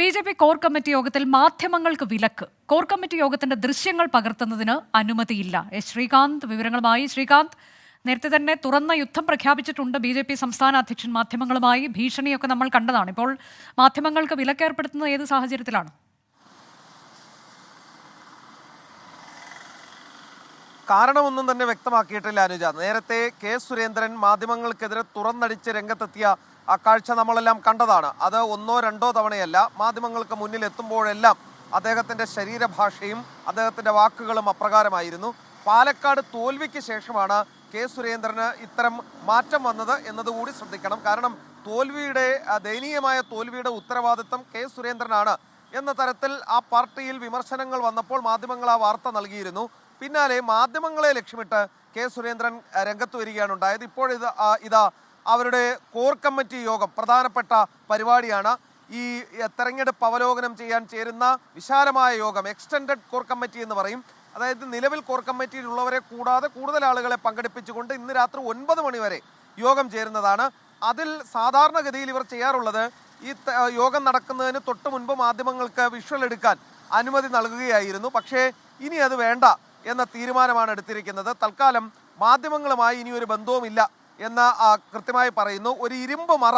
BJP core committee യോഗത്തിൽ മാധ്യമങ്ങൾക്ക് വിലക്ക്. കോർ കമ്മിറ്റി യോഗത്തിന്റെ ദൃശ്യങ്ങൾ പകർത്തുന്നതിന് അനുമതിയില്ല. ശ്രീകാന്ത് വിവരങ്ങളുമായി. ശ്രീകാന്ത്, നേരത്തെ തന്നെ തുറന്ന യുദ്ധം പ്രഖ്യാപിച്ചിട്ടുണ്ട് ബി.ജെ.പി സംസ്ഥാന അധ്യക്ഷൻ. മാധ്യമങ്ങളുമായി ഭീഷണിയൊക്കെ നമ്മൾ കണ്ടതാണ്. ഇപ്പോൾ മാധ്യമങ്ങൾക്ക് വിലക്കേർപ്പെടുത്തുന്നത് ഏത് സാഹചര്യത്തിലാണ്? കാരണമൊന്നും തന്നെ വ്യക്തമാക്കിയിട്ടില്ല അനുജ. നേരത്തെ കെ സുരേന്ദ്രൻ മാധ്യമങ്ങൾക്കെതിരെ തുറന്നടിച്ച് രംഗത്തെത്തിയ ആ കാഴ്ച നമ്മളെല്ലാം കണ്ടതാണ്. അത് ഒന്നോ രണ്ടോ തവണയല്ല, മാധ്യമങ്ങൾക്ക് മുന്നിൽ എത്തുമ്പോഴെല്ലാം അദ്ദേഹത്തിൻ്റെ ശരീരഭാഷയും അദ്ദേഹത്തിൻ്റെ വാക്കുകളും അപ്രകാരമായിരുന്നു. പാലക്കാട് തോൽവിക്ക് ശേഷമാണ് കെ സുരേന്ദ്രന് ഇത്തരം മാറ്റം വന്നത് എന്നതുകൂടി ശ്രദ്ധിക്കണം. കാരണം ദയനീയമായ തോൽവിയുടെ ഉത്തരവാദിത്തം കെ സുരേന്ദ്രനാണ് എന്ന തരത്തിൽ ആ പാർട്ടിയിൽ വിമർശനങ്ങൾ വന്നപ്പോൾ മാധ്യമങ്ങൾ ആ വാർത്ത നൽകിയിരുന്നു. പിന്നാലെ മാധ്യമങ്ങളെ ലക്ഷ്യമിട്ട് കെ സുരേന്ദ്രൻ രംഗത്ത് വരികയാണ് ഉണ്ടായത്. ഇതാ അവരുടെ കോർ കമ്മിറ്റി യോഗം, പ്രധാനപ്പെട്ട പരിപാടിയാണ്. ഈ തെരഞ്ഞെടുപ്പ് അവലോകനം ചെയ്യാൻ ചേരുന്ന വിശാലമായ യോഗം, എക്സ്റ്റൻഡഡ് കോർ കമ്മിറ്റി എന്ന് പറയും. അതായത് നിലവിൽ കോർ കമ്മിറ്റിയിലുള്ളവരെ കൂടാതെ കൂടുതൽ ആളുകളെ പങ്കെടുപ്പിച്ചുകൊണ്ട് ഇന്ന് രാത്രി 9 മണി വരെ യോഗം ചേരുന്നതാണ്. അതിൽ സാധാരണഗതിയിൽ ഇവർ ചെയ്യാറുള്ളത്, ഈ യോഗം നടക്കുന്നതിന് തൊട്ട് മുൻപ് മാധ്യമങ്ങൾക്ക് വിഷ്വൽ എടുക്കാൻ അനുമതി നൽകുകയായിരുന്നു. പക്ഷേ ഇനി അത് വേണ്ട എന്ന തീരുമാനമാണ് എടുത്തിരിക്കുന്നത്. തൽക്കാലം മാധ്യമങ്ങളുമായി ഇനിയൊരു ബന്ധവുമില്ല എന്ന് കൃത്യമായി പറയുന്നു. ഒരു ഇരുമ്പ് മറ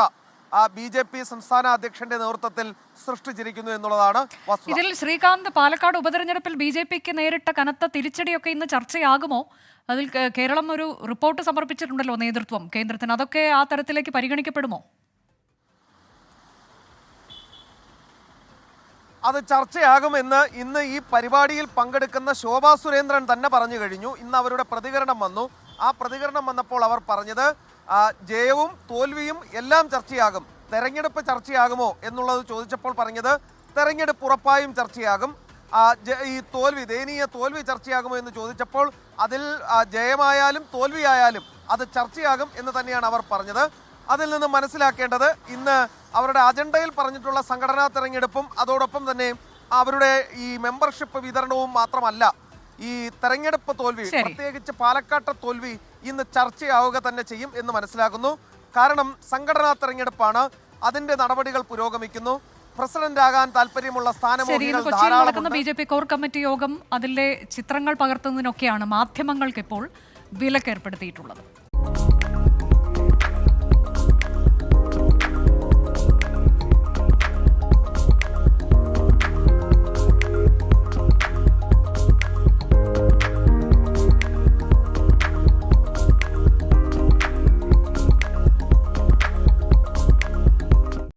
ബി.ജെ.പി സംസ്ഥാന അധ്യക്ഷന്റെ നേതൃത്വത്തിൽ സൃഷ്ടിച്ചിരിക്കുന്നു എന്നുള്ളതാണ് വസ്തുത. ഇതിൽ ശ്രീകാന്ത്, പാലക്കാട് ഉപതെരഞ്ഞെടുപ്പിൽ ബി.ജെ.പിക്ക് നേരിട്ട കനത്ത തിരിച്ചടിയൊക്കെ ഇന്ന് ചർച്ചയാകുമോ? അതിൽ കേരളം ഒരു റിപ്പോർട്ട് സമർപ്പിച്ചിട്ടുണ്ടല്ലോ നേതൃത്വം കേന്ദ്രത്തിന്. അതൊക്കെ ആ തരത്തിലേക്ക് പരിഗണിക്കപ്പെടുമോ? അത് ചർച്ചയാകുമെന്ന് ഇന്ന് ഈ പരിപാടിയിൽ പങ്കെടുക്കുന്ന ശോഭാ സുരേന്ദ്രൻ തന്നെ പറഞ്ഞു കഴിഞ്ഞു. ഇന്ന് അവരുടെ പ്രതികരണം വന്നു. ആ പ്രതികരണം വന്നപ്പോൾ അവർ പറഞ്ഞത് ജയവും തോൽവിയും എല്ലാം ചർച്ചയാകും. തെരഞ്ഞെടുപ്പ് ചർച്ചയാകുമോ എന്നുള്ളത് ചോദിച്ചപ്പോൾ പറഞ്ഞത് തെരഞ്ഞെടുപ്പ് ഉറപ്പായും ചർച്ചയാകും. ഈ ദയനീയ തോൽവി ചർച്ചയാകുമോ എന്ന് ചോദിച്ചപ്പോൾ അതിൽ ജയമായാലും തോൽവിയായാലും അത് ചർച്ചയാകും എന്ന് തന്നെയാണ് അവർ പറഞ്ഞത്. അതിൽ നിന്ന് മനസ്സിലാക്കേണ്ടത് ഇന്ന് അവരുടെ അജണ്ടയിൽ പറഞ്ഞിട്ടുള്ള സംഘടനാ തെരഞ്ഞെടുപ്പും അതോടൊപ്പം തന്നെ അവരുടെ ഈ മെമ്പർഷിപ്പ് വിതരണവും മാത്രമല്ല, ഈ തെരഞ്ഞെടുപ്പ് തോൽവി, പ്രത്യേകിച്ച് പാലക്കാട്ടെ തോൽവി ഇന്ന് ചർച്ചയാവുക തന്നെ ചെയ്യും എന്ന് മനസ്സിലാക്കുന്നു. കാരണം സംഘടനാ തെരഞ്ഞെടുപ്പാണ്, അതിന്റെ നടപടികൾ പുരോഗമിക്കുന്നു. പ്രസിഡന്റ് ആകാൻ താല്പര്യമുള്ള സ്ഥാനമൊഴികൾ നടക്കുന്ന ബി.ജെ.പി കോർ കമ്മിറ്റി യോഗം, അതിലെ ചിത്രങ്ങൾ പകർത്തുന്നതിനൊക്കെയാണ് മാധ്യമങ്ങൾക്ക് ഇപ്പോൾ വിലക്കേർപ്പെടുത്തിയിട്ടുള്ളത്.